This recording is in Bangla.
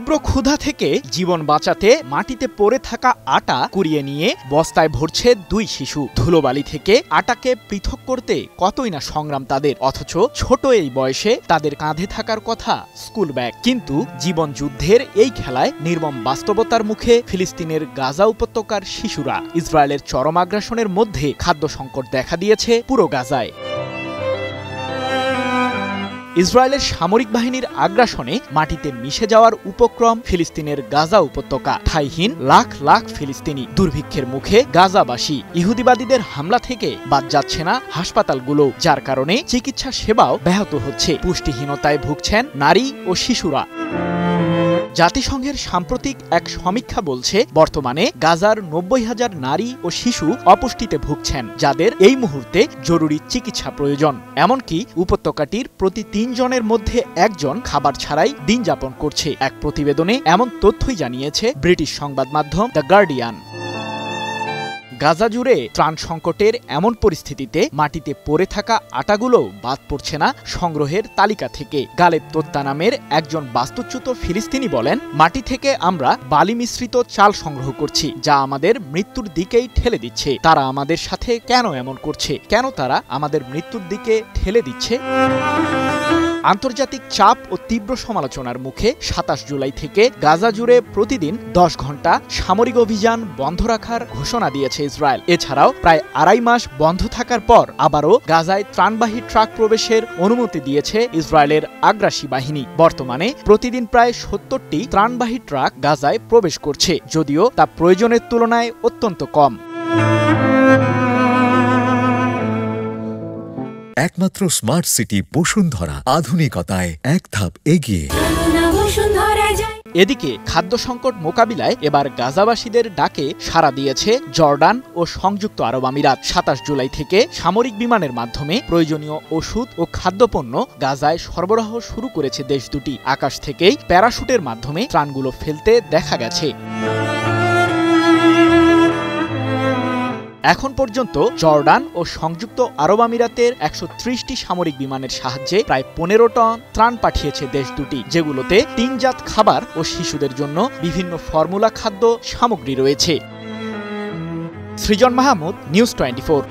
তীব্র ক্ষুধা থেকে জীবন বাঁচাতে মাটিতে পড়ে থাকা আটা কুড়িয়ে নিয়ে বস্তায় ভরছে দুই শিশু। ধুলোবালি থেকে আটাকে পৃথক করতে কতই না সংগ্রাম তাদের, অথচ ছোট এই বয়সে তাদের কাঁধে থাকার কথা স্কুল ব্যাগ। কিন্তু জীবন যুদ্ধের এই খেলায় নির্মম বাস্তবতার মুখে ফিলিস্তিনের গাজা উপত্যকার শিশুরা। ইসরায়েলের চরম আগ্রাসনের মধ্যে খাদ্য সংকট দেখা দিয়েছে পুরো গাজায়। ইসরায়েলের সামরিক বাহিনীর আগ্রাসনে মাটিতে মিশে যাওয়ার উপক্রম ফিলিস্তিনের গাজা উপত্যকা। ঠাঁইহীন লাখ লাখ ফিলিস্তিনি। দুর্ভিক্ষের মুখে গাজাবাসী। ইহুদিবাদীদের হামলা থেকে বাদ যাচ্ছে না হাসপাতালগুলো, যার কারণে চিকিৎসা সেবাও ব্যাহত হচ্ছে। পুষ্টিহীনতায় ভুগছেন নারী ও শিশুরা। জাতিসংঘের সাম্প্রতিক এক সমীক্ষা বলছে, বর্তমানে গাজার ৯০,০০০ নারী ও শিশু অপুষ্টিতে ভুগছেন, যাদের এই মুহূর্তে জরুরি চিকিৎসা প্রয়োজন। এমনকি উপত্যকাটির প্রতি ৩ জনের মধ্যে একজন খাবার ছাড়াই দিন যাপন করছে। এক প্রতিবেদনে এমন তথ্যই জানিয়েছে ব্রিটিশ সংবাদ মাধ্যম দ্য গার্ডিয়ান। গাজা জুড়ে ত্রাণ সংকটের এমন পরিস্থিতিতে মাটিতে পড়ে থাকা আটাগুলো বাদ পড়ছে না সংগ্রহের তালিকা থেকে। গালেব তোত্তা নামের একজন বাস্তুচ্যুত ফিলিস্তিনি বলেন, মাটি থেকে আমরা বালি মিশ্রিত চাল সংগ্রহ করছি, যা আমাদের মৃত্যুর দিকেই ঠেলে দিচ্ছে। তারা আমাদের সাথে কেন এমন করছে? কেন তারা আমাদের মৃত্যুর দিকে ঠেলে দিচ্ছে? আন্তর্জাতিক চাপ ও তীব্র সমালোচনার মুখে ২৭ জুলাই থেকে গাজা জুড়ে প্রতিদিন ১০ ঘণ্টা সামরিক অভিযান বন্ধ রাখার ঘোষণা দিয়েছে ইসরায়েল। এছাড়াও প্রায় ২.৫ মাস বন্ধ থাকার পর আবারও গাজায় ত্রাণবাহী ট্রাক প্রবেশের অনুমতি দিয়েছে ইসরায়েলের আগ্রাসী বাহিনী। বর্তমানে প্রতিদিন প্রায় ৭০টি ত্রাণবাহী ট্রাক গাজায় প্রবেশ করছে, যদিও তা প্রয়োজনের তুলনায় অত্যন্ত কম। একমাত্র স্মার্ট সিটি বসুন্ধরা, আধুনিকতায় এক ধাপ এগিয়ে। এদিকে খাদ্য সংকট মোকাবিলায় এবার গাজাবাসীদের ডাকে সাড়া দিয়েছে জর্ডান ও সংযুক্ত আরব আমিরাত। ২৭ জুলাই থেকে সামরিক বিমানের মাধ্যমে প্রয়োজনীয় ওষুধ ও খাদ্যপণ্য গাজায় সরবরাহ শুরু করেছে দেশ দুটি। আকাশ থেকেই প্যারাশুটের মাধ্যমে ত্রাণগুলো ফেলতে দেখা গেছে। এখন পর্যন্ত জর্ডান ও সংযুক্ত আরব আমিরাতের ১৩০টি সামরিক বিমানের সাহায্যে প্রায় ১৫ টন ত্রাণ পাঠিয়েছে দেশ দুটি, যেগুলোতে টিনজাত খাবার ও শিশুদের জন্য বিভিন্ন ফর্মুলা খাদ্য সামগ্রী রয়েছে। সৃজন মাহমুদ, নিউজ 24।